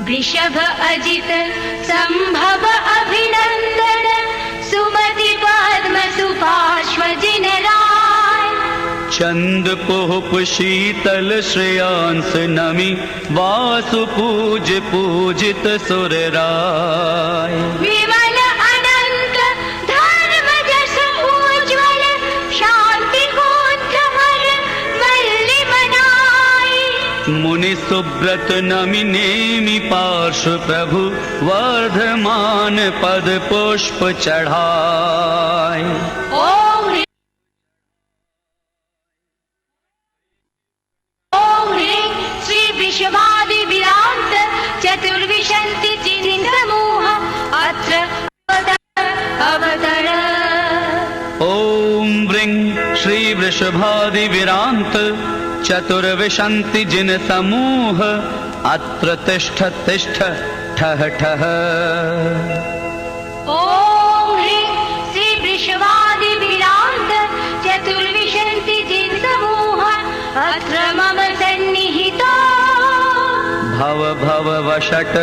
वृषभ अजित संभव अभिनंदन सुमति पद्म सुपार्श्व जिन राय। चंद पुष्प शीतल श्रेयांस नमी वासु पूज पूजित सुर राय। विमल अनंत धर्म जस उज्ज्वल शांति कुंठ हर वल्ली मनाई। मुनि सुब्रत नमि नेमि पार्श्व प्रभु वर्धमान पद पुष्प चढ़ाए। ओम ह्रीं श्री वृषभादि विरांत चतुर्विशंति चिन्ह समूह अत्र अवतर। ओम वृं श्री वृषभादि विरांत चतुर्विशंति जिन समूह अत्र तिष्ठ तिष्ठ ठह ठह। ओम ह्रीं श्री वृषभादि विरांत चतुर्विशंति जिन समूह अत्र मम सन्निहितो भव भव वषट।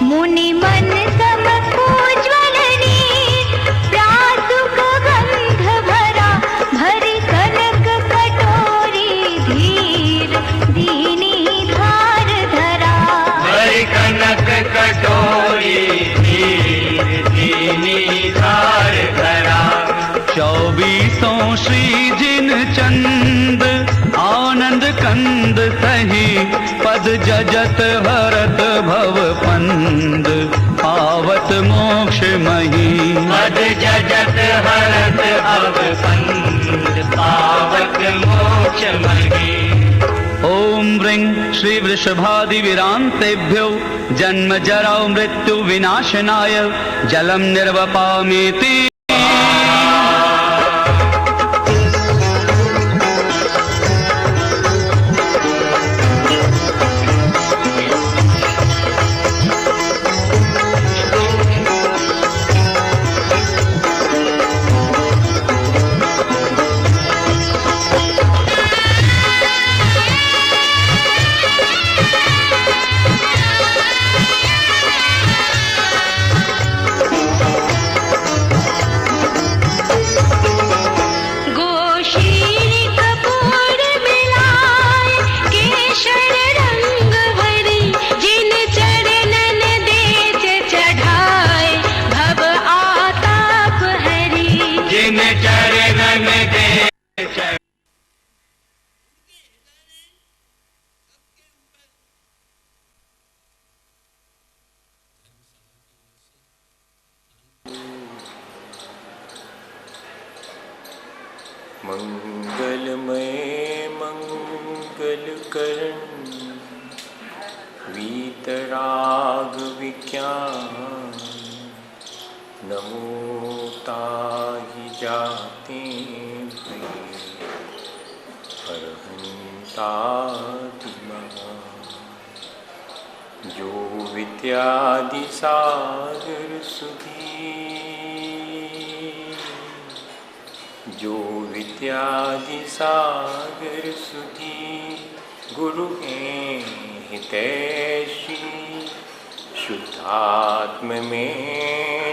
मुनि मन समूज्ज्वल नीर प्रासुक गंध भरा भरी कनक कटोरी धीर दीनी धार धरा। भरी कनक कटोरी धीर दीनी धार धरा। चौबीसों श्री जिन चंद आनंद कंद सही पद जजत भरत भव पंद पावत मोक्ष मही। पद जजत भरत भव पंद पावत मोक्ष मही। ओम वृं श्री वृषभादि विरांतेभ्यो जन्म जरा मृत्यु विनाशनाय जलम निर्वपामीति। मंगलमय मंगलकरण वीतराग विज्ञान नमो ताहि जाते हरहंताति महान। जो विद्यादि सागर सुधी जो विद्यादि सागर सुधी गुरु हैं हितैषी शुद्धात्म में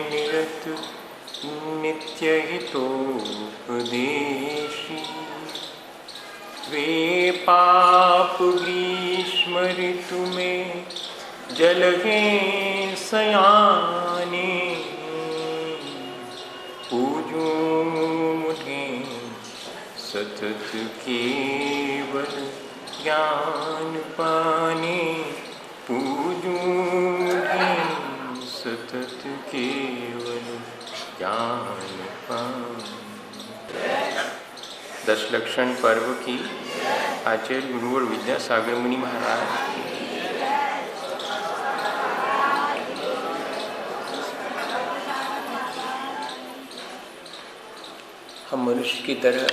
निरत नित्य हितोपदेशी। वे पाप ग्रीष्म ऋतु में जलहें सयाने पूजूं मुझे सतत केवल ज्ञान पाने। पूजूं मुझे सतत केवल ज्ञान पाने। दशलक्षण पर्व की आचार्य गुरुवर विद्यासागर मुनि महाराज हम मनुष्य की तरह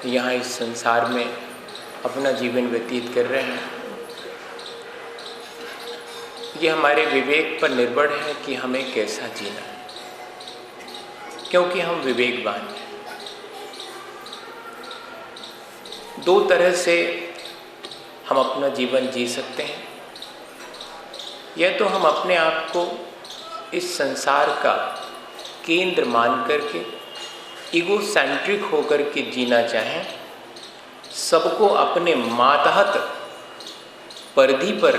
यहाँ इस संसार में अपना जीवन व्यतीत कर रहे हैं। ये हमारे विवेक पर निर्भर है कि हमें कैसा जीना है, क्योंकि हम विवेकवान हैं। दो तरह से हम अपना जीवन जी सकते हैं। यह तो हम अपने आप को इस संसार का केंद्र मान करके ईगोसेंट्रिक होकर के जीना चाहें, सबको अपने मातहत परिधि पर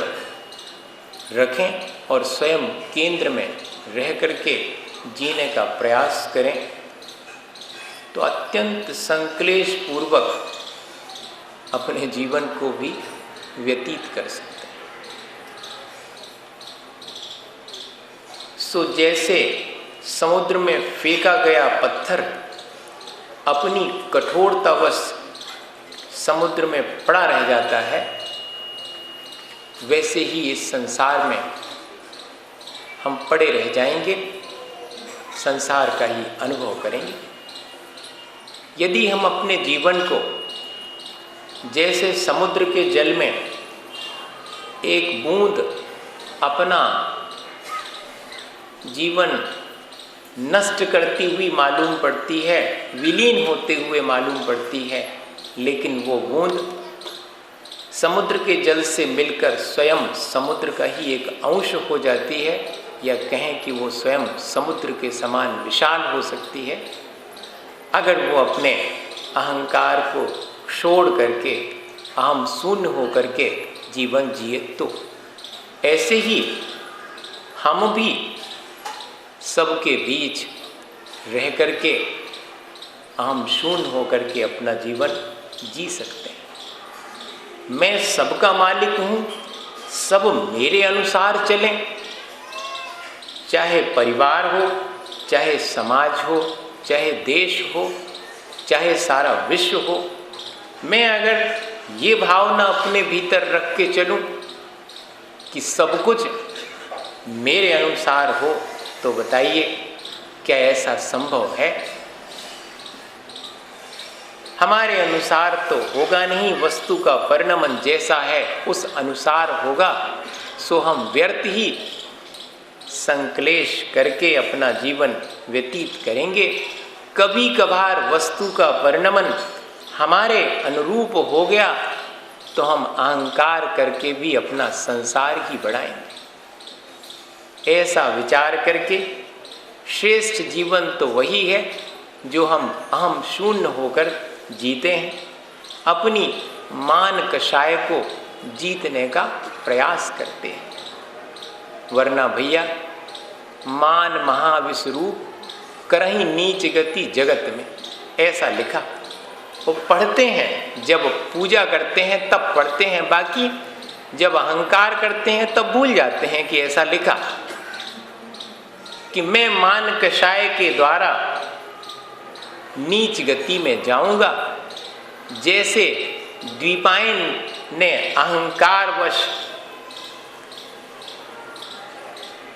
रखें और स्वयं केंद्र में रह करके जीने का प्रयास करें, तो अत्यंत संक्लेश पूर्वक अपने जीवन को भी व्यतीत कर सकते हैं। सो जैसे समुद्र में फेंका गया पत्थर अपनी कठोरतावश समुद्र में पड़ा रह जाता है, वैसे ही इस संसार में हम पड़े रह जाएंगे, संसार का ही अनुभव करेंगे। यदि हम अपने जीवन को जैसे समुद्र के जल में एक बूंद अपना जीवन नष्ट करती हुई मालूम पड़ती है, विलीन होते हुए मालूम पड़ती है, लेकिन वो बूंद समुद्र के जल से मिलकर स्वयं समुद्र का ही एक अंश हो जाती है, या कहें कि वो स्वयं समुद्र के समान विशाल हो सकती है, अगर वो अपने अहंकार को छोड़ करके अहम शून्य हो करके जीवन जिए तो। ऐसे ही हम भी सबके बीच रह करके अहम शून्य हो करके अपना जीवन जी सकते हैं। मैं सबका मालिक हूँ, सब मेरे अनुसार चलें, चाहे परिवार हो, चाहे समाज हो, चाहे देश हो, चाहे सारा विश्व हो। मैं अगर ये भावना अपने भीतर रख के चलूं कि सब कुछ मेरे अनुसार हो, तो बताइए क्या ऐसा संभव है? हमारे अनुसार तो होगा नहीं, वस्तु का परिणमन जैसा है उस अनुसार होगा। सो हम व्यर्थ ही संक्लेश करके अपना जीवन व्यतीत करेंगे। कभी कभार वस्तु का परिणमन हमारे अनुरूप हो गया तो हम अहंकार करके भी अपना संसार ही बढ़ाएंगे। ऐसा विचार करके श्रेष्ठ जीवन तो वही है जो हम अहम शून्य होकर जीते हैं, अपनी मान कषाय को जीतने का प्रयास करते हैं। वरना भैया मान महाविश्वरूप करही नीच गति जगत में, ऐसा लिखा। वो पढ़ते हैं, जब पूजा करते हैं तब पढ़ते हैं, बाकी जब अहंकार करते हैं तब भूल जाते हैं कि ऐसा लिखा कि मैं मान कषाय के द्वारा नीच गति में जाऊंगा। जैसे द्वीपायन ने अहंकारवश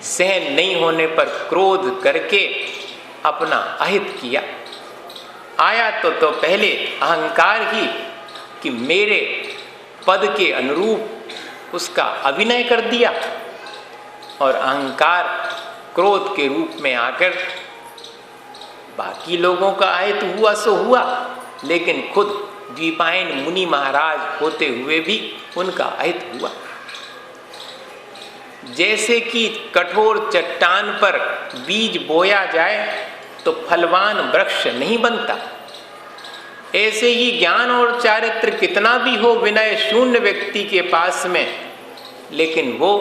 सहन नहीं होने पर क्रोध करके अपना अहित किया, आया तो पहले अहंकार ही कि मेरे पद के अनुरूप उसका अभिनय कर दिया, और अहंकार क्रोध के रूप में आकर बाकी लोगों का अहित हुआ सो हुआ, लेकिन खुद द्वीपायन मुनि महाराज होते हुए भी उनका अहित हुआ। जैसे कि कठोर चट्टान पर बीज बोया जाए तो फलवान वृक्ष नहीं बनता, ऐसे ही ज्ञान और चारित्र कितना भी हो विनय शून्य व्यक्ति के पास में, लेकिन वो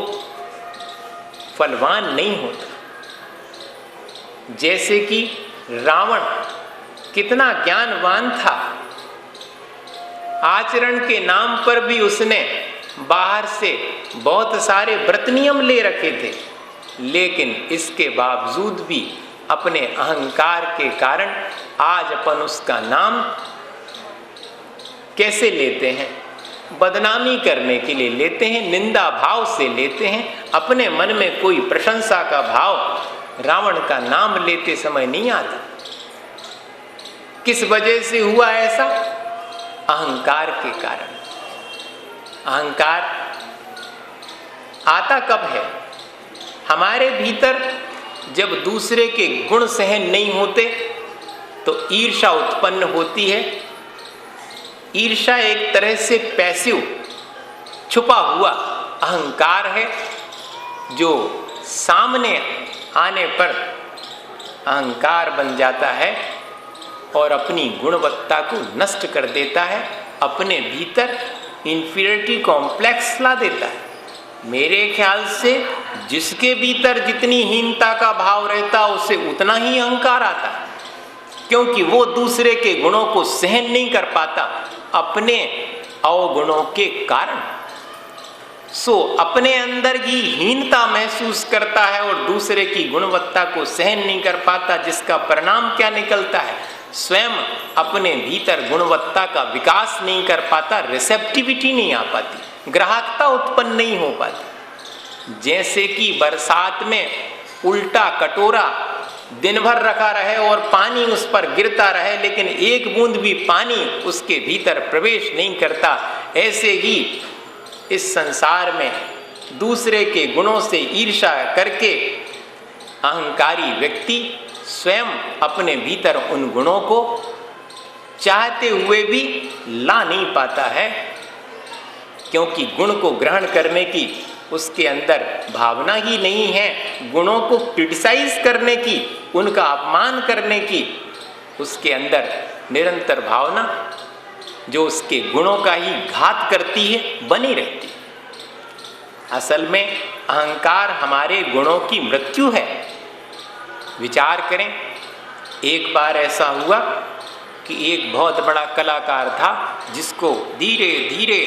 फलवान नहीं होता। जैसे कि रावण कितना ज्ञानवान था, आचरण के नाम पर भी उसने बाहर से बहुत सारे व्रत नियम ले रखे थे, लेकिन इसके बावजूद भी अपने अहंकार के कारण आज अपन उसका नाम कैसे लेते हैं? बदनामी करने के लिए लेते हैं, निंदा भाव से लेते हैं। अपने मन में कोई प्रशंसा का भाव रावण का नाम लेते समय नहीं आता। किस वजह से हुआ ऐसा? अहंकार के कारण। अहंकार आता कब है? हमारे भीतर जब दूसरे के गुण सहन नहीं होते तो ईर्ष्या उत्पन्न होती है। ईर्ष्या एक तरह से पैसिव, छुपा हुआ अहंकार है जो सामने आने पर अहंकार बन जाता है और अपनी गुणवत्ता को नष्ट कर देता है, अपने भीतर इंफीरियरिटी कॉम्प्लेक्स ला देता है। मेरे ख्याल से जिसके भीतर जितनी हीनता का भाव रहता है उसे उतना ही अहंकार आता है, क्योंकि वो दूसरे के गुणों को सहन नहीं कर पाता अपने अवगुणों के कारण। अपने अंदर की हीनता महसूस करता है और दूसरे की गुणवत्ता को सहन नहीं कर पाता, जिसका परिणाम क्या निकलता है? स्वयं अपने भीतर गुणवत्ता का विकास नहीं कर पाता, रिसेप्टिविटी नहीं आ पाती, ग्राहकता उत्पन्न नहीं हो पाती। जैसे कि बरसात में उल्टा कटोरा दिन भर रखा रहे और पानी उस पर गिरता रहे लेकिन एक बूंद भी पानी उसके भीतर प्रवेश नहीं करता, ऐसे ही इस संसार में दूसरे के गुणों से ईर्ष्या करके अहंकारी व्यक्ति स्वयं अपने भीतर उन गुणों को चाहते हुए भी ला नहीं पाता है, क्योंकि गुण को ग्रहण करने की उसके अंदर भावना ही नहीं है। गुणों को क्रिटिसाइज करने की, उनका अपमान करने की उसके अंदर निरंतर भावना जो उसके गुणों का ही घात करती है, बनी रहती है। असल में अहंकार हमारे गुणों की मृत्यु है। विचार करें, एक बार ऐसा हुआ कि एक बहुत बड़ा कलाकार था जिसको धीरे धीरे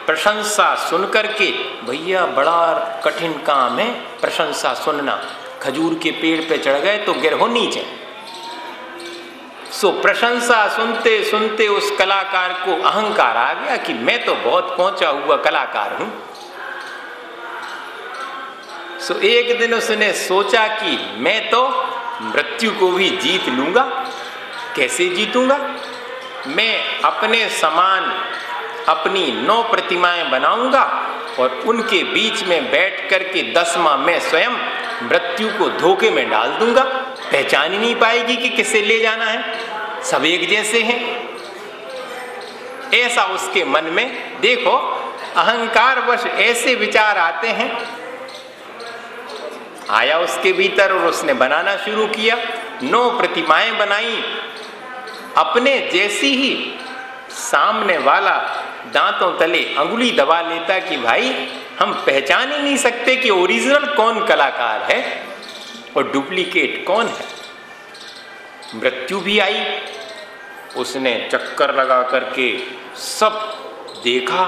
प्रशंसा सुनकर के, भैया बड़ा कठिन काम है प्रशंसा सुनना, खजूर के पेड़ पे चढ़ गए तो गिर हो नीचे। प्रशंसा सुनते सुनते उस कलाकार को अहंकार आ गया कि मैं तो बहुत पहुंचा हुआ कलाकार हूं। एक दिन उसने सोचा कि मैं तो मृत्यु को भी जीत लूंगा। कैसे जीतूंगा? मैं अपने समान अपनी 9 प्रतिमाएं बनाऊंगा और उनके बीच में बैठ करके 10वां मैं स्वयं मृत्यु को धोखे में डाल दूंगा, पहचान ही नहीं पाएगी कि किसे ले जाना है, सब एक जैसे हैं। ऐसा उसके मन में, देखो अहंकार वश ऐसे विचार आते हैं। आया उसके भीतर और उसने बनाना शुरू किया, 9 प्रतिमाएं बनाई अपने जैसी ही। सामने वाला दांतों तले अंगुली दबा लेता कि भाई हम पहचान ही नहीं सकते कि ओरिजिनल कौन कलाकार है और डुप्लीकेट कौन है। मृत्यु भी आई, उसने चक्कर लगा करके सब देखा,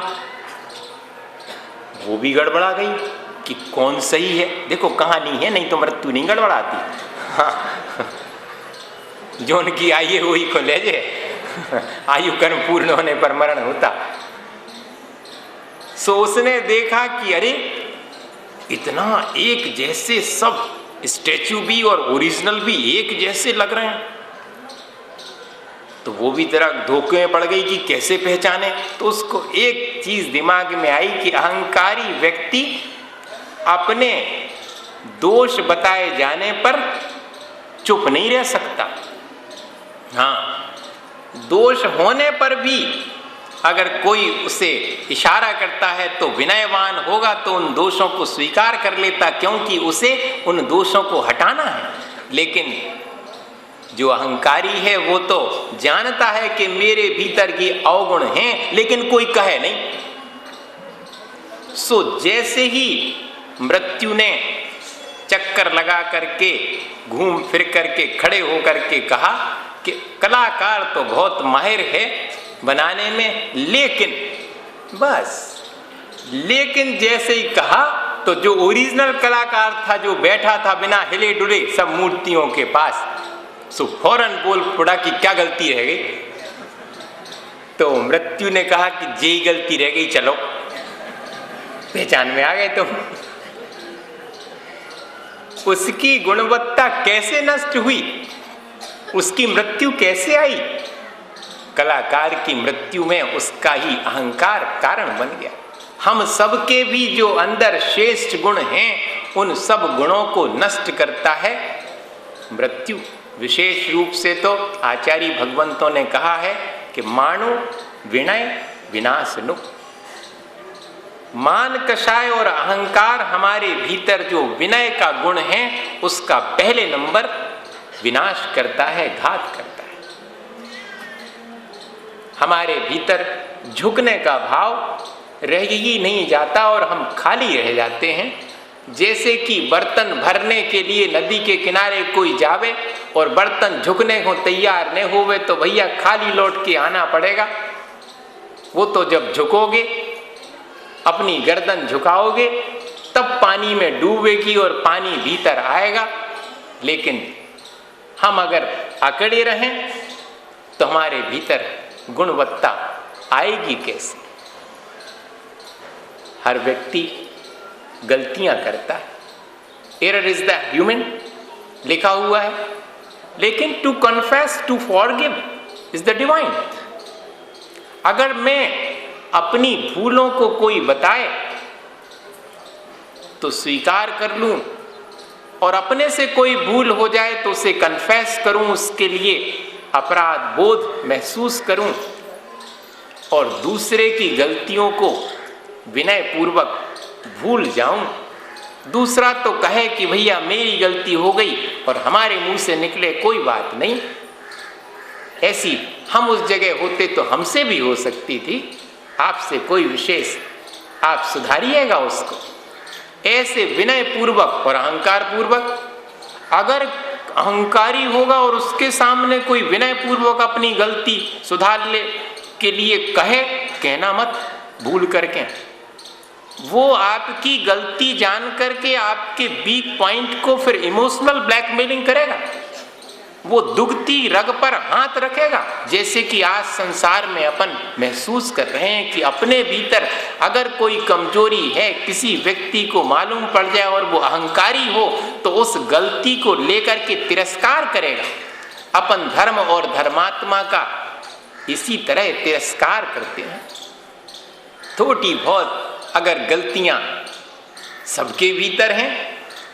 वो भी गड़बड़ा गई कि कौन सही है। देखो कहानी है, नहीं तो मृत्यु नहीं गड़बड़ाती। हाँ, जो उनकी आयु वही को ले जाए, आयु कर्म पूर्ण होने पर मरण होता। उसने देखा कि अरे इतना एक जैसे सब स्टैचू भी और ओरिजिनल भी एक जैसे लग रहे हैं, तो वो भी तरह धोखे में पड़ गई कि कैसे पहचाने। तो उसको एक चीज दिमाग में आई कि अहंकारी व्यक्ति अपने दोष बताए जाने पर चुप नहीं रह सकता। हाँ, दोष होने पर भी अगर कोई उसे इशारा करता है तो विनयवान होगा तो उन दोषों को स्वीकार कर लेता, क्योंकि उसे उन दोषों को हटाना है। लेकिन जो अहंकारी है वो तो जानता है कि मेरे भीतर ये अवगुण हैं, लेकिन कोई कहे नहीं। जैसे ही मृत्यु ने चक्कर लगा करके घूम फिर करके खड़े होकर के कहा कि कलाकार तो बहुत माहिर है बनाने में, लेकिन जैसे ही कहा तो जो ओरिजिनल कलाकार था जो बैठा था बिना हिले डुले सब मूर्तियों के पास, फौरन बोल पड़ा कि क्या गलती रह गई। तो मृत्यु ने कहा कि यही गलती रह गई, चलो पहचान में आ गए तुम। उसकी गुणवत्ता कैसे नष्ट हुई, उसकी मृत्यु कैसे आई? कलाकार की मृत्यु में उसका ही अहंकार कारण बन गया। हम सबके भी जो अंदर श्रेष्ठ गुण हैं उन सब गुणों को नष्ट करता है मृत्यु। विशेष रूप से तो आचार्य भगवंतों ने कहा है कि मानो विनय विनाशनु। मान कषाय और अहंकार हमारे भीतर जो विनय का गुण है उसका पहले नंबर विनाश करता है, घात करता है। हमारे भीतर झुकने का भाव रह ही नहीं जाता और हम खाली रह जाते हैं। जैसे कि बर्तन भरने के लिए नदी के किनारे कोई जावे और बर्तन झुकने को तैयार न होवे तो भैया खाली लौट के आना पड़ेगा। वो तो जब झुकोगे, अपनी गर्दन झुकाओगे, तब पानी में डूबेगी और पानी भीतर आएगा। लेकिन हम अगर अकड़े रहें तो हमारे भीतर गुणवत्ता आएगी कैसे? हर व्यक्ति गलतियां करता है, एरर इज द ह्यूमन लिखा हुआ है, लेकिन to confess to forgive is the divine. अगर मैं अपनी भूलों को कोई बताए तो स्वीकार कर लूं, और अपने से कोई भूल हो जाए तो उसे कन्फेस करूं, उसके लिए अपराध बोध महसूस करूं और दूसरे की गलतियों को विनय पूर्वक भूल जाऊं। दूसरा तो कहे कि भैया मेरी गलती हो गई और हमारे मुंह से निकले कोई बात नहीं। ऐसी हम उस जगह होते तो हमसे भी हो सकती थी, आपसे कोई विशेष, आप सुधारिएगा उसको। ऐसे विनय पूर्वक और अहंकार पूर्वक। अगर अहंकारी होगा और उसके सामने कोई विनय पूर्वक अपनी गलती सुधार ले के लिए कहे, कहना मत भूल करके। वो आपकी गलती जान करके आपके वीक पॉइंट को फिर इमोशनल ब्लैकमेलिंग करेगा। वो दुखती रग पर हाथ रखेगा। जैसे कि आज संसार में अपन महसूस कर रहे हैं कि अपने भीतर अगर कोई कमजोरी है, किसी व्यक्ति को मालूम पड़ जाए और वो अहंकारी हो तो उस गलती को लेकर के तिरस्कार करेगा। अपन धर्म और धर्मात्मा का इसी तरह तिरस्कार करते हैं। थोड़ी बहुत अगर गलतियां सबके भीतर हैं,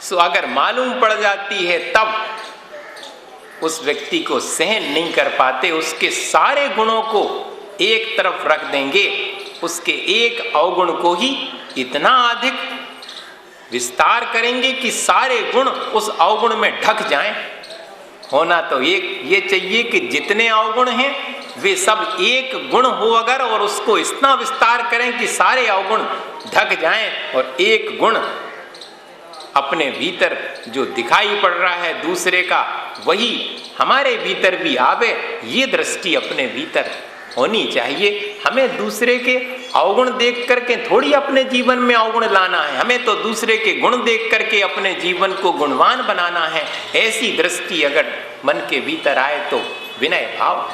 सो अगर मालूम पड़ जाती है तब उस व्यक्ति को सहन नहीं कर पाते, उसके सारे गुणों को एक तरफ रख देंगे, उसके एक अवगुण को ही इतना अधिक विस्तार करेंगे कि सारे गुण उस अवगुण में ढक जाएं। होना तो एक ये चाहिए कि जितने अवगुण हैं वे सब एक गुण हो अगर, और उसको इतना विस्तार करें कि सारे अवगुण ढक जाएं और एक गुण अपने भीतर जो दिखाई पड़ रहा है दूसरे का वही हमारे भीतर भी आवे। ये दृष्टि अपने भीतर होनी चाहिए। हमें दूसरे के अवगुण देख करके थोड़ी अपने जीवन में अवगुण लाना है, हमें तो दूसरे के गुण देख करके अपने जीवन को गुणवान बनाना है। ऐसी दृष्टि अगर मन के भीतर आए तो विनय भाव,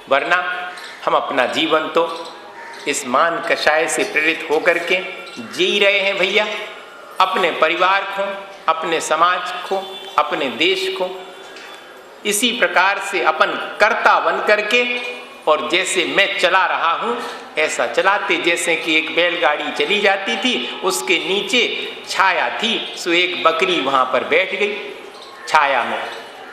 वरना हम अपना जीवन तो इस मान कषाय से प्रेरित होकर के जी रहे हैं भैया। अपने परिवार को, अपने समाज को, अपने देश को इसी प्रकार से अपन कर्ता बन करके, और जैसे मैं चला रहा हूँ ऐसा चलाते। जैसे कि एक बैलगाड़ी चली जाती थी, उसके नीचे छाया थी, सो एक बकरी वहाँ पर बैठ गई छाया में।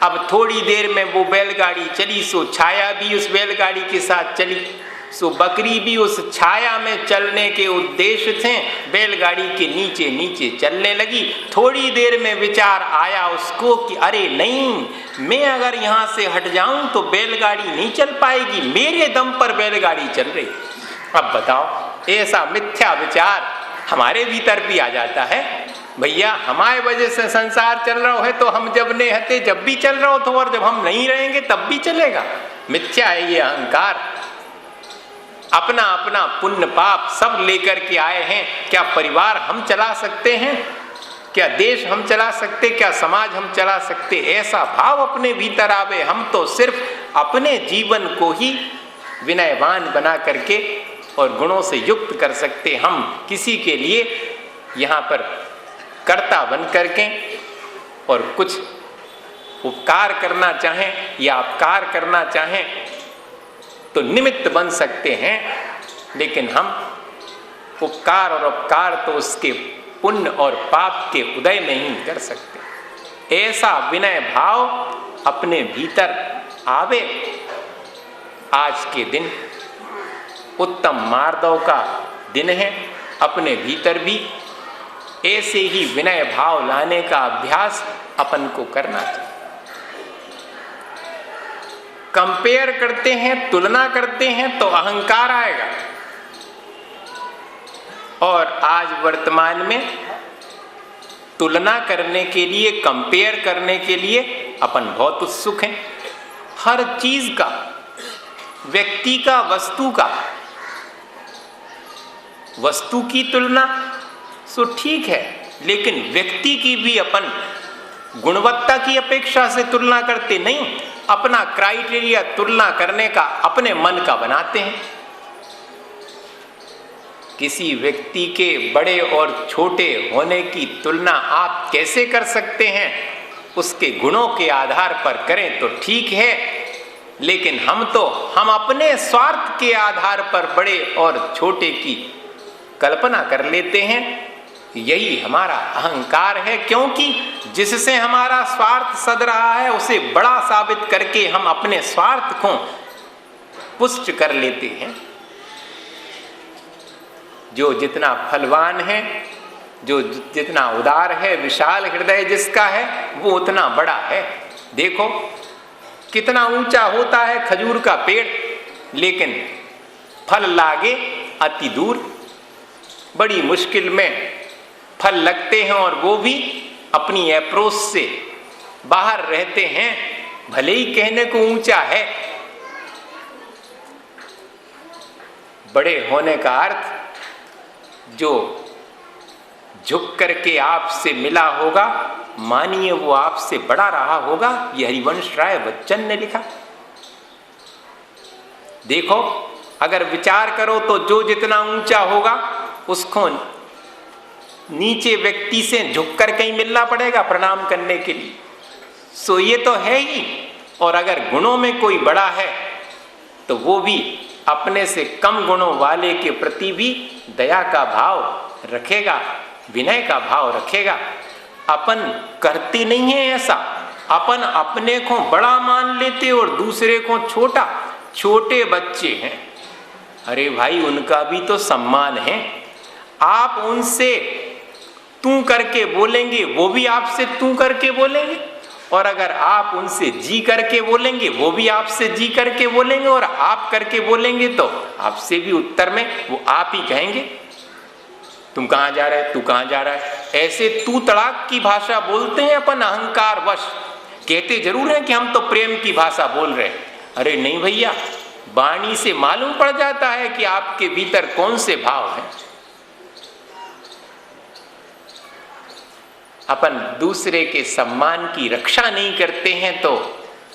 अब थोड़ी देर में वो बैलगाड़ी चली, सो छाया भी उस बैलगाड़ी के साथ चली, सो बकरी भी उस छाया में चलने के उद्देश्य से बैलगाड़ी के नीचे नीचे चलने लगी। थोड़ी देर में विचार आया उसको कि अरे नहीं, मैं अगर यहाँ से हट जाऊं तो बैलगाड़ी नहीं चल पाएगी, मेरे दम पर बैलगाड़ी चल रही। अब बताओ, ऐसा मिथ्या विचार हमारे भीतर भी आ जाता है। भैया हमारे वजह से संसार चल रहा है तो हम जब नहीं हते जब भी चल रहा हो तो, और जब हम नहीं रहेंगे तब भी चलेगा। मिथ्या है ये अहंकार। अपना अपना पुण्य पाप सब लेकर के आए हैं। क्या परिवार हम चला सकते हैं? क्या देश हम चला सकते? क्या समाज हम चला सकते? ऐसा भाव अपने भीतर आवे। हम तो सिर्फ अपने जीवन को ही विनयवान बना करके और गुणों से युक्त कर सकते। हम किसी के लिए यहाँ पर कर्ता बन करके और कुछ उपकार करना चाहें या अपकार करना चाहें तो निमित्त बन सकते हैं, लेकिन हम उपकार और अपकार तो उसके पुण्य और पाप के उदय नहीं कर सकते। ऐसा विनय भाव अपने भीतर आवे। आज के दिन उत्तम मार्दव का दिन है। अपने भीतर भी ऐसे ही विनय भाव लाने का अभ्यास अपन को करना चाहिए। कंपेयर करते हैं, तुलना करते हैं तो अहंकार आएगा। और आज वर्तमान में तुलना करने के लिए, कंपेयर करने के लिए अपन बहुत उत्सुक हैं। हर चीज का, व्यक्ति का, वस्तु का, वस्तु की तुलना सो ठीक है, लेकिन व्यक्ति की भी अपन गुणवत्ता की अपेक्षा से तुलना करते नहीं। अपना क्राइटेरिया तुलना करने का अपने मन का बनाते हैं। किसी व्यक्ति के बड़े और छोटे होने की तुलना आप कैसे कर सकते हैं? उसके गुणों के आधार पर करें तो ठीक है, लेकिन हम अपने स्वार्थ के आधार पर बड़े और छोटे की कल्पना कर लेते हैं। यही हमारा अहंकार है, क्योंकि जिससे हमारा स्वार्थ सद रहा है उसे बड़ा साबित करके हम अपने स्वार्थ को पुष्ट कर लेते हैं। जो जितना फलवान है, जो जितना उदार है, विशाल हृदय जिसका है, वो उतना बड़ा है। देखो कितना ऊंचा होता है खजूर का पेड़, लेकिन फल लागे अति दूर। बड़ी मुश्किल में फल लगते हैं और वो भी अपनी अप्रोच से बाहर रहते हैं। भले ही कहने को ऊंचा है। बड़े होने का अर्थ जो झुक करके आपसे मिला होगा, मानिए वो आपसे बड़ा रहा होगा। यह हरिवंश राय बच्चन ने लिखा। देखो अगर विचार करो तो जो जितना ऊंचा होगा उसको नीचे व्यक्ति से झुक कर कहीं मिलना पड़ेगा प्रणाम करने के लिए। सो ये तो है ही। और अगर गुणों में कोई बड़ा है तो वो भी अपने से कम गुणों वाले के प्रति भी दया का भाव रखेगा, विनय का भाव रखेगा। अपन करते नहीं है ऐसा। अपन अपने को बड़ा मान लेते और दूसरे को छोटा। छोटे बच्चे हैं, अरे भाई उनका भी तो सम्मान है। आप उनसे तू करके बोलेंगे, वो भी आपसे तू करके बोलेंगे। और अगर आप उनसे जी करके बोलेंगे, वो भी आपसे जी करके बोलेंगे। और आप करके बोलेंगे तो आपसे भी उत्तर में वो आप ही कहेंगे, तुम कहाँ जा रहे, तू कहाँ जा रहा है। ऐसे तू तड़ाक की भाषा बोलते हैं अपन अहंकार वश। कहते जरूर हैं कि हम तो प्रेम की भाषा बोल रहे हैं। अरे नहीं भैया, वाणी से मालूम पड़ जाता है कि आपके भीतर कौन से भाव हैं। अपन दूसरे के सम्मान की रक्षा नहीं करते हैं तो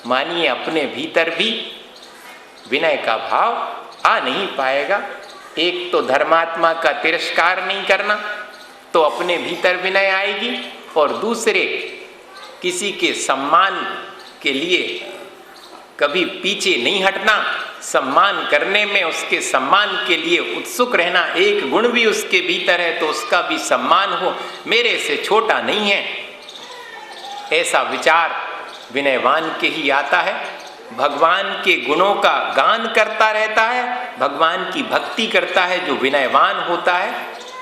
मानिए अपने भीतर भी विनय का भाव आ नहीं पाएगा। एक तो धर्मात्मा का तिरस्कार नहीं करना तो अपने भीतर विनय आएगी, और दूसरे किसी के सम्मान के लिए कभी पीछे नहीं हटना, सम्मान करने में उसके सम्मान के लिए उत्सुक रहना। एक गुण भी उसके भीतर है तो उसका भी सम्मान हो, मेरे से छोटा नहीं है, ऐसा विचार विनयवान के ही आता है। भगवान के गुणों का गान करता रहता है, भगवान की भक्ति करता है जो विनयवान होता है।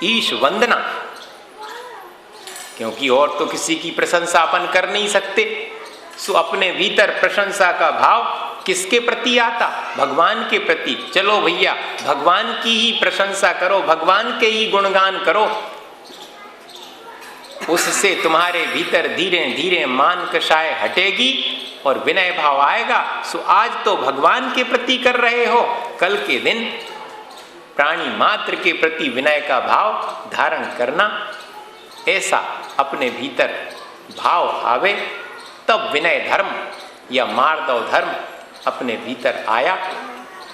ईश वंदना, क्योंकि और तो किसी की प्रशंसा अपन कर नहीं सकते। सो अपने भीतर प्रशंसा का भाव किसके प्रति आता? भगवान के प्रति। चलो भैया भगवान की ही प्रशंसा करो, भगवान के ही गुणगान करो। उससे तुम्हारे भीतर धीरे धीरे मान कषाय हटेगी और विनय भाव आएगा। सो आज तो भगवान के प्रति कर रहे हो, कल के दिन प्राणी मात्र के प्रति विनय का भाव धारण करना। ऐसा अपने भीतर भाव आवे तब विनय धर्म या मार्दव धर्म अपने भीतर आया।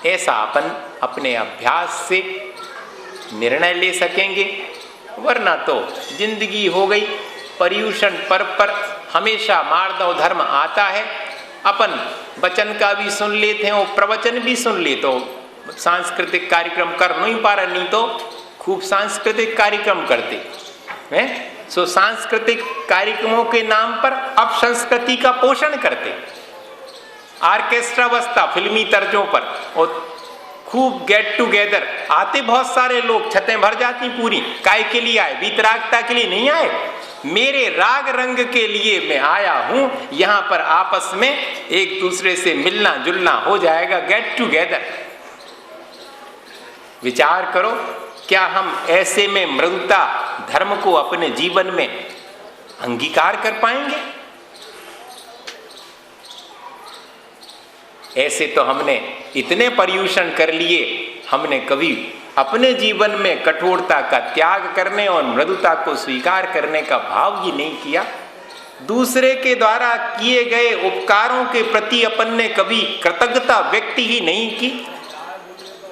ऐसा अपन अपने अभ्यास से निर्णय ले सकेंगे, वरना तो जिंदगी हो गई पर्यूषण पर्व पर हमेशा मार्दव धर्म आता है। अपन वचन का भी सुन लेते हैं और प्रवचन भी सुन ले, तो सांस्कृतिक कार्यक्रम कर नहीं पा रहे, नहीं तो खूब सांस्कृतिक कार्यक्रम करते। हैं, सो सांस्कृतिक कार्यक्रमों के नाम पर अब संस्कृति का पोषण करते, ऑर्केस्ट्रा बजता फिल्मी तर्जों पर और खूब गेट टुगेदर आते, बहुत सारे लोग, छतें भर जाती पूरी। काय के लिए आए? वीतरागता के लिए नहीं आए, मेरे राग रंग के लिए मैं आया हूं। यहां पर आपस में एक दूसरे से मिलना जुलना हो जाएगा, गेट टुगेदर। विचार करो, क्या हम ऐसे में मृदुता धर्म को अपने जीवन में अंगीकार कर पाएंगे? ऐसे तो हमने इतने पर्यूषण कर लिए, हमने कभी अपने जीवन में कठोरता का त्याग करने और मृदुता को स्वीकार करने का भाव ही नहीं किया। दूसरे के द्वारा किए गए उपकारों के प्रति अपन ने कभी कृतज्ञता व्यक्त ही नहीं की।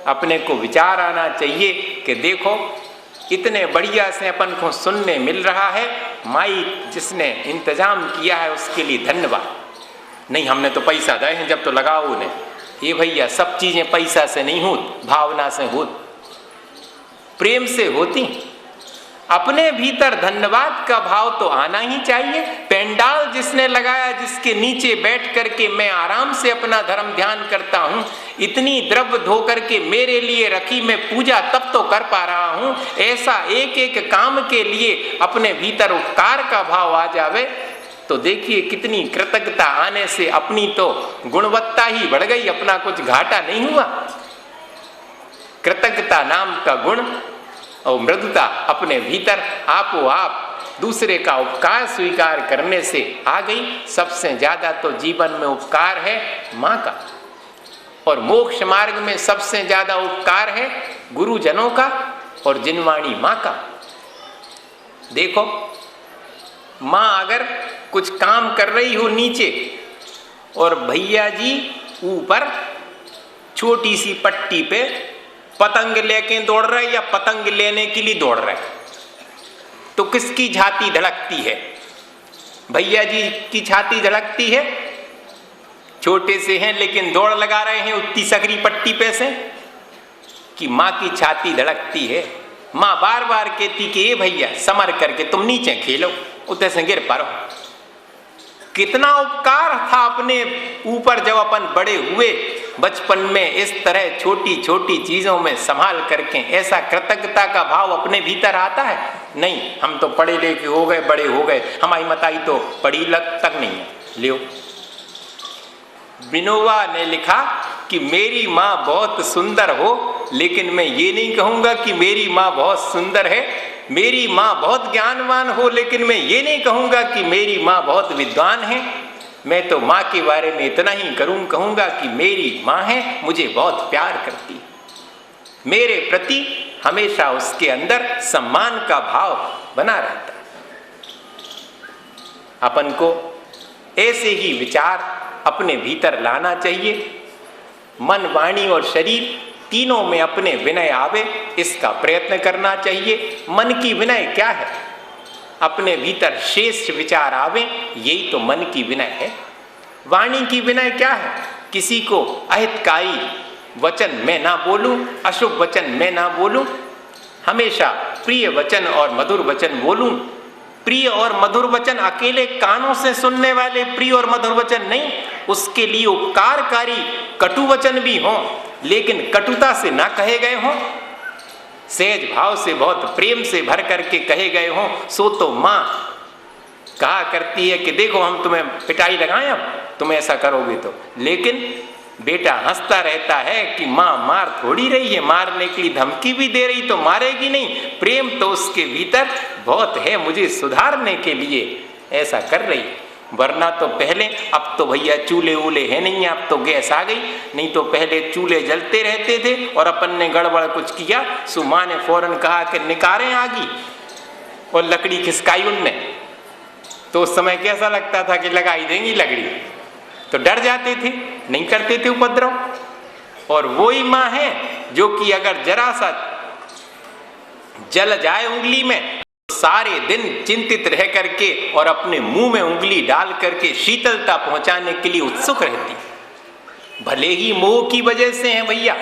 अपने को विचार आना चाहिए कि देखो, इतने बढ़िया से अपन को सुनने मिल रहा है, माइक जिसने इंतजाम किया है उसके लिए धन्यवाद। नहीं, हमने तो पैसा दिए हैं, जब तो लगाओ उन्हें। ये भैया, सब चीजें पैसा से नहीं होती, भावना से होती, प्रेम से होती। अपने भीतर धन्यवाद का भाव तो आना ही चाहिए। पेंडाल जिसने लगाया, जिसके नीचे बैठ करके मैं आराम से अपना धर्म ध्यान करता हूं, इतनी द्रव्य धो करके मेरे लिए रखी मैं पूजा तब तो कर पा रहा हूं। ऐसा एक एक काम के लिए अपने भीतर उपकार का भाव आ जावे तो देखिए कितनी कृतज्ञता आने से अपनी तो गुणवत्ता ही बढ़ गई, अपना कुछ घाटा नहीं हुआ। कृतज्ञता नाम का गुण और मृदुता अपने भीतर आपो आप दूसरे का उपकार स्वीकार करने से आ गई। सबसे ज्यादा तो जीवन में उपकार है माँ का, और मोक्ष मार्ग में सबसे ज्यादा उपकार है गुरुजनों का और जिनवाणी माँ का। देखो, माँ अगर कुछ काम कर रही हो नीचे और भैया जी ऊपर छोटी सी पट्टी पे पतंग लेके दौड़ रहे या पतंग लेने के लिए दौड़ रहे, तो किसकी छाती धड़कती है? भैया जी की छाती धड़कती है। छोटे से हैं लेकिन दौड़ लगा रहे हैं उतनी सकरी पट्टी पे से, कि माँ की छाती धड़कती है। माँ बार बार कहती कि ये भैया समर करके तुम नीचे खेलो, उतने से गिर पड़ो। कितना उपकार था अपने ऊपर जब अपन बड़े हुए, बचपन में इस तरह छोटी छोटी चीजों में संभाल करके। ऐसा कृतज्ञता का भाव अपने भीतर आता है? नहीं, हम तो पढ़े लिखे हो गए, बड़े हो गए, हमारी मताई तो पढ़ी लग तक नहीं है। लियो, विनोबा ने लिखा कि मेरी माँ बहुत सुंदर हो, लेकिन मैं ये नहीं कहूंगा कि मेरी माँ बहुत सुंदर है। मेरी माँ बहुत ज्ञानवान हो, लेकिन मैं ये नहीं कहूंगा कि मेरी माँ बहुत विद्वान है। मैं तो माँ के बारे में इतना ही कहूंगा कि मेरी माँ है, मुझे बहुत प्यार करती है, मेरे प्रति हमेशा उसके अंदर सम्मान का भाव बना रहता है। अपन को ऐसे ही विचार अपने भीतर लाना चाहिए। मन, वाणी और शरीर तीनों में अपने विनय आवे, इसका प्रयत्न करना चाहिए। मन की विनय क्या है? अपने भीतर श्रेष्ठ विचार आवे, यही तो मन की विनय है। वाणी की विनय क्या है? किसी को अहितकारी वचन मैं ना बोलूं, अशुभ वचन मैं ना बोलूं, हमेशा प्रिय वचन और मधुर वचन बोलूं। प्रिय और मधुर वचन अकेले कानों से सुनने वाले प्रिय और मधुर वचन नहीं, उसके लिए उपकारकारी कटु वचन भी हों, लेकिन कटुता से ना कहे गए हों, सहज भाव से बहुत प्रेम से भर करके कहे गए हों। सो तो माँ कहा करती है कि देखो हम तुम्हें पिटाई लगाएं, तुम ऐसा करोगे तो। लेकिन बेटा हंसता रहता है कि माँ मार थोड़ी रही है, मारने के लिए धमकी भी दे रही तो मारेगी नहीं। प्रेम तो उसके भीतर बहुत है, मुझे सुधारने के लिए ऐसा कर रही है। वरना तो पहले, अब तो भैया चूल्हे वूल्हे है नहीं, अब तो गैस आ गई, नहीं तो पहले चूल्हे जलते रहते थे और अपन ने गड़बड़ कुछ किया, सो माँ ने फौरन कहा कि निकारें आगी और लकड़ी खिसकाई उनने। तो उस समय कैसा लगता था कि लगाई देंगी लकड़ी, तो डर जाते थे, नहीं करते थे उपद्रव। और वही माँ है जो कि अगर जरा सा जल जाए उंगली में, सारे दिन चिंतित रह करके और अपने मुंह में उंगली डाल करके शीतलता पहुंचाने के लिए उत्सुक रहती। भले ही मोह की वजह से है भैया,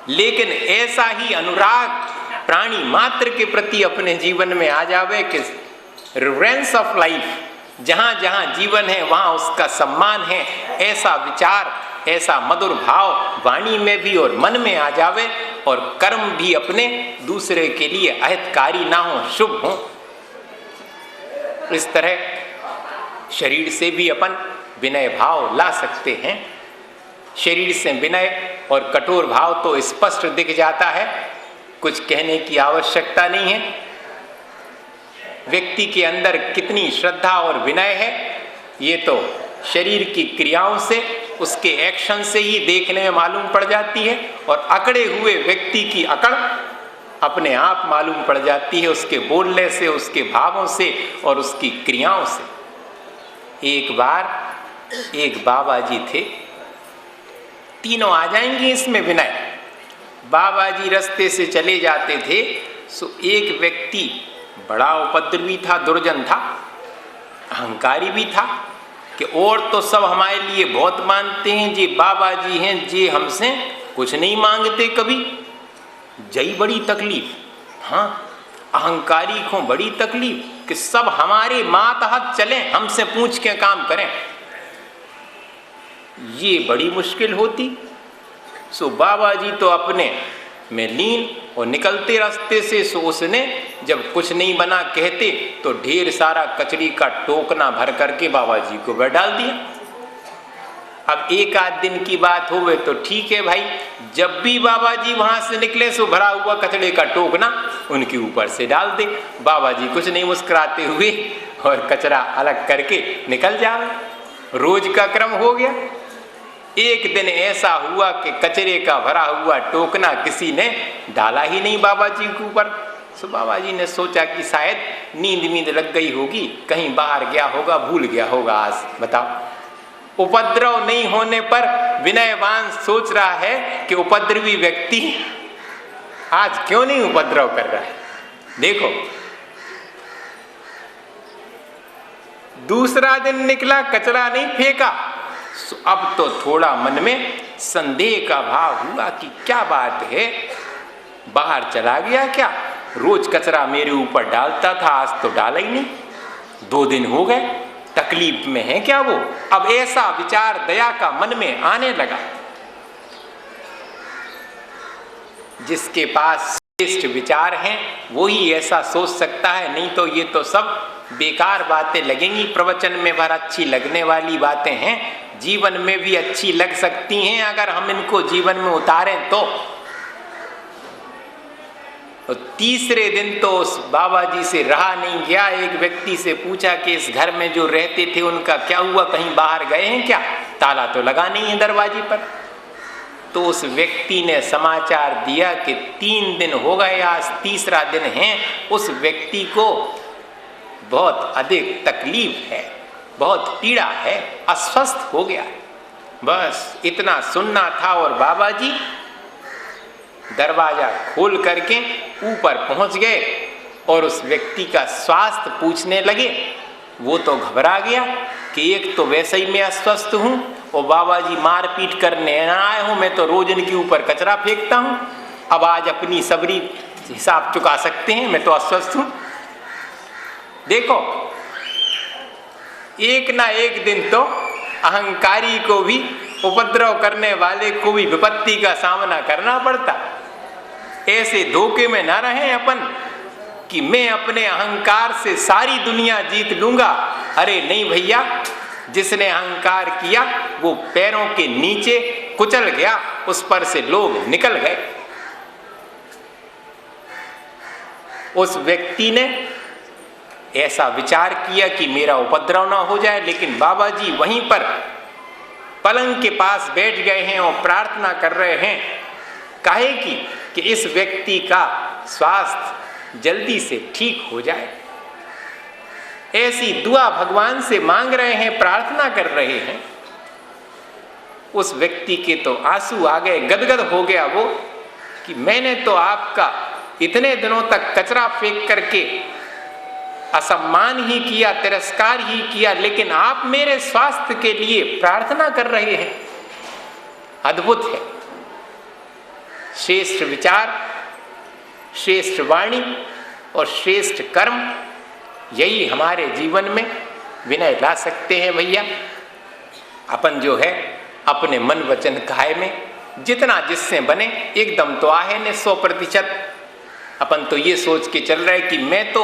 लेकिन ऐसा ही अनुराग प्राणी मात्र के प्रति अपने जीवन में आ जावे कि रिवरेंस ऑफ लाइफ, जहाँ जहाँ जीवन है वहाँ उसका सम्मान है, ऐसा विचार, ऐसा मधुर भाव वाणी में भी और मन में आ जावे, और कर्म भी अपने दूसरे के लिए अहितकारी ना हो, शुभ हो। इस तरह शरीर से भी अपन विनय भाव ला सकते हैं। शरीर से विनय और कठोर भाव तो स्पष्ट दिख जाता है, कुछ कहने की आवश्यकता नहीं है। व्यक्ति के अंदर कितनी श्रद्धा और विनय है ये तो शरीर की क्रियाओं से, उसके एक्शन से ही देखने में मालूम पड़ जाती है, और अकड़े हुए व्यक्ति की अकड़ अपने आप मालूम पड़ जाती है उसके बोलने से, उसके भावों से और उसकी क्रियाओं से। एक बार एक बाबा जी थे, तीनों आ जाएंगे इसमें विनय। बाबा जी रास्ते से चले जाते थे, सो एक व्यक्ति बड़ा उपद्रवी था, दुर्जन था, अहंकारी भी था कि और तो सब हमारे लिए बहुत मानते हैं, जी बाबा जी हैं, जी हमसे कुछ नहीं मांगते कभी, जई बड़ी तकलीफ। हाँ, अहंकारी को बड़ी तकलीफ कि सब हमारे मातहत चलें, हमसे पूछ के काम करें, ये बड़ी मुश्किल होती। सो बाबा जी तो अपने में लीन और निकलते रास्ते से, सो उसने जब कुछ नहीं बना कहते तो ढेर सारा कचड़ी का टोकना भर करके बाबा जी को बैठ डाल दिया। अब एक आध दिन की बात होवे तो ठीक है भाई, जब भी बाबा जी वहां से निकले सो भरा हुआ कचड़े का टोकना उनके ऊपर से डाल दे। बाबा जी कुछ नहीं मुस्कुराते हुए और कचरा अलग करके निकल जावे। रोज का क्रम हो गया। एक दिन ऐसा हुआ कि कचरे का भरा हुआ टोकना किसी ने डाला ही नहीं बाबा जी के ऊपर। सो बाबा जी ने सोचा कि शायद नींद वींद लग गई होगी, कहीं बाहर गया होगा, भूल गया होगा आज। बताओ, उपद्रव नहीं होने पर विनयवान सोच रहा है कि उपद्रवी व्यक्ति आज क्यों नहीं उपद्रव कर रहा है। देखो, दूसरा दिन निकला, कचरा नहीं फेंका। अब तो थोड़ा मन में संदेह का भाव हुआ कि क्या बात है, बाहर चला गया क्या? रोज कचरा मेरे ऊपर डालता था, आज तो डाला ही नहीं। 2 दिन हो गए, तकलीफ में है क्या वो? अब ऐसा विचार दया का मन में आने लगा। जिसके पास श्रेष्ठ विचार हैं वो ही ऐसा सोच सकता है, नहीं तो ये तो सब बेकार बातें लगेंगी। प्रवचन में भर अच्छी लगने वाली बातें हैं, जीवन में भी अच्छी लग सकती हैं अगर हम इनको जीवन में उतारें तो। तीसरे दिन तो उस बाबा जी से रहा नहीं गया। एक व्यक्ति से पूछा कि इस घर में जो रहते थे उनका क्या हुआ, कहीं बाहर गए हैं क्या? ताला तो लगा नहीं है दरवाजे पर। तो उस व्यक्ति ने समाचार दिया कि 3 दिन हो गए, आज तीसरा दिन है। उस व्यक्ति को बहुत अधिक तकलीफ है, बहुत पीड़ा है, अस्वस्थ हो गया। बस इतना सुनना था और बाबा जी दरवाजा खोल करके ऊपर पहुंच गए और उस व्यक्ति का स्वास्थ्य पूछने लगे। वो तो घबरा गया कि एक तो वैसे ही मैं अस्वस्थ हूँ और बाबा जी मारपीट करने ना आए हूँ, मैं तो रोज इनके ऊपर कचरा फेंकता हूँ, अब आज अपनी सबरी हिसाब चुका सकते हैं, मैं तो अस्वस्थ हूँ। देखो, एक ना एक दिन तो अहंकारी को भी, उपद्रव करने वाले को भी विपत्ति का सामना करना पड़ता। ऐसे धोखे में ना रहें अपन कि मैं अपने अहंकार से सारी दुनिया जीत लूंगा। अरे नहीं भैया, जिसने अहंकार किया वो पैरों के नीचे कुचल गया, उस पर से लोग निकल गए। उस व्यक्ति ने ऐसा विचार किया कि मेरा उपद्रव ना हो जाए, लेकिन बाबा जी वहीं पर पलंग के पास बैठ गए हैं और प्रार्थना कर रहे हैं, काहे कि इस व्यक्ति का स्वास्थ्य जल्दी से ठीक हो जाए। ऐसी दुआ भगवान से मांग रहे हैं, प्रार्थना कर रहे हैं। उस व्यक्ति के तो आंसू आ गए, गदगद हो गया वो कि मैंने तो आपका इतने दिनों तक कचरा फेंक करके असम्मान ही किया, तिरस्कार ही किया, लेकिन आप मेरे स्वास्थ्य के लिए प्रार्थना कर रहे हैं। अद्भुत है। श्रेष्ठ विचार श्रेष्ठ वाणी और श्रेष्ठ कर्म, यही हमारे जीवन में विनय ला सकते हैं। भैया अपन जो है अपने मन वचन काया में जितना जिससे बने एकदम तो आहे ने 100%। अपन तो ये सोच के चल रहे कि मैं तो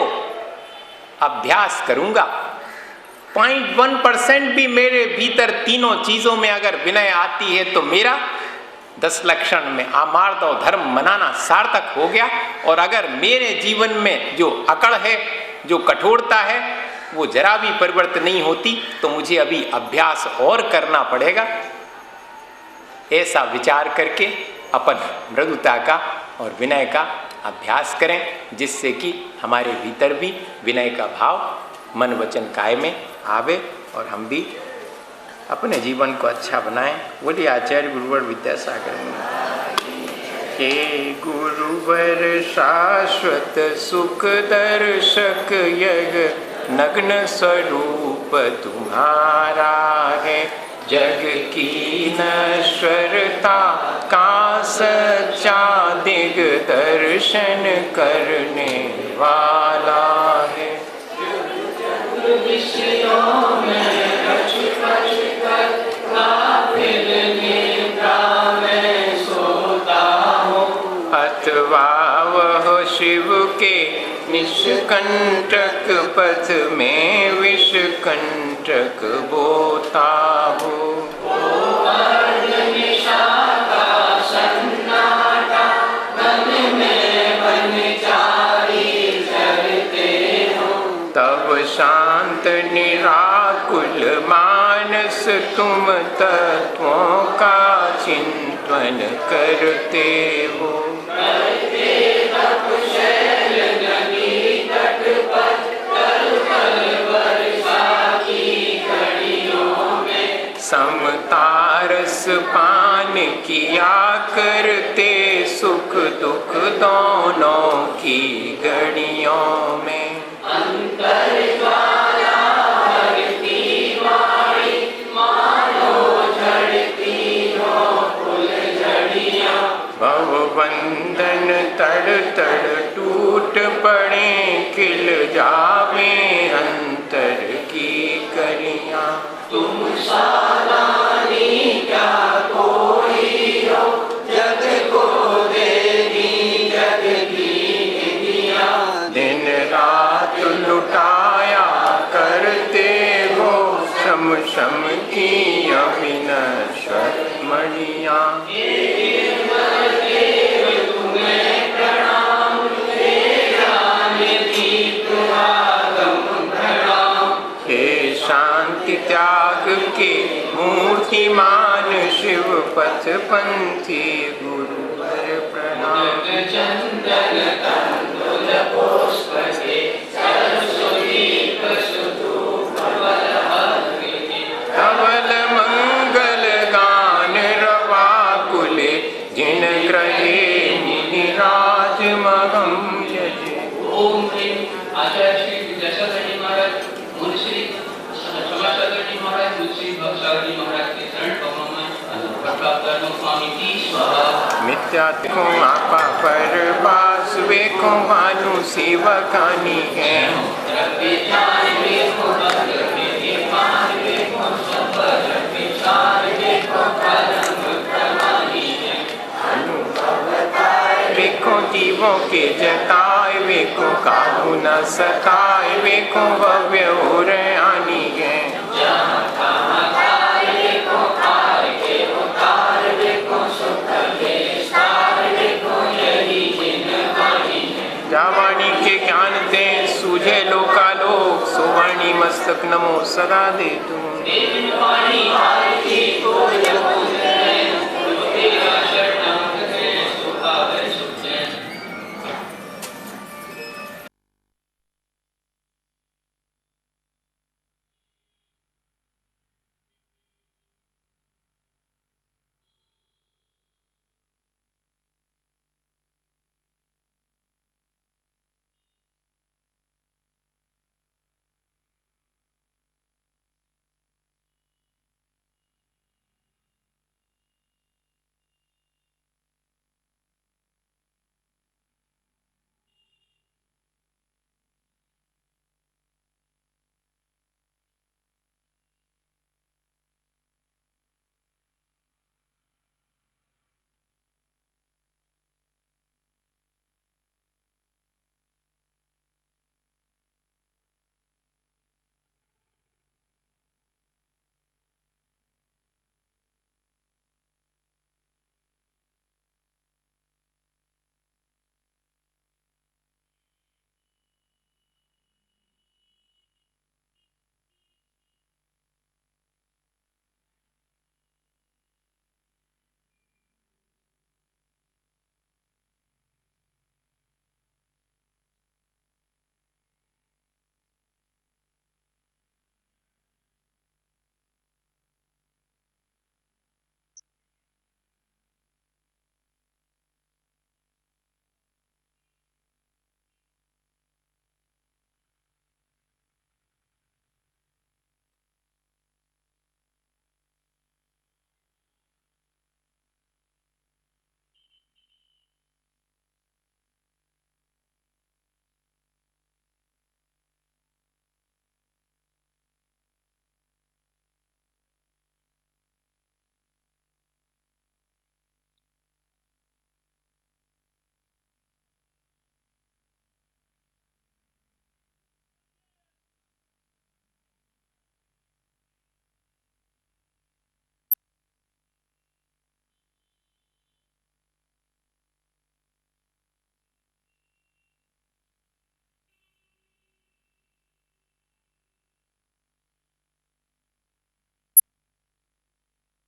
अभ्यास करूंगा, 0.1% भी मेरे भीतर तीनों चीजों में अगर विनय आती है तो मेरा 10 लक्षण में आमार्दव धर्म मनाना सार्थक हो गया। और अगर मेरे जीवन में जो अकड़ है, जो कठोरता है, वो जरा भी परिवर्तन नहीं होती तो मुझे अभी अभ्यास और करना पड़ेगा। ऐसा विचार करके अपन मृदुता का और विनय का अभ्यास करें, जिससे कि हमारे भीतर भी विनय का भाव मन वचन काया में आवे और हम भी अपने जीवन को अच्छा बनाएं। बोलिए आचार्य गुरुवर विद्यासागर। हे गुरुवर शाश्वत सुख दर्शक, यग नग्न स्वरूप तुम्हारा है। जग की नश्वरता का सच्चा दिग दर्शन करने वाला है। अथवा वह शिव के निष्कंटक पथ में विषकंटक बोता हो। तब शांत निराकुल मानस तुम तत्वों का चिंतन करते हो। समतारस पान किया करते सुख दुख दोनों की घड़ियों में। भवबंधन तड़ तड़ टूट पड़े, खिल जावे अंतर की कलियां। तुम सालानी क्या कोई हो, जग को देवी जग की निधिया। दिन रात लुटाया करते हो, शम शम की अविनश्वर मणियां। त्याग के मूर्तिमान शिव पथ पंथी गुरुवर प्रणाम। चंदन तंदुल पुष्प से सरस्वती धवल मंगल गान रवा कुले, जिन ग्रहे निराज मगम यजे। ओम ह्रीं आचार्य श्री विद्यासागर महाराज, मुंशी समाचार्य महाराज, मुंशी भक्सावली महाराज के चरण कमलों में स्वामी की स्वाहा। मिथ्यात्व आपा पर बास वेको भानु सेवकानी है। वेको जीवों के जताए, वेको काहू न सताए, वेको भव्य और आनी है। जावाणी के ज्ञान दे सूझे लोकालोक, सुवाणी मस्तक नमो सदा दे तुम।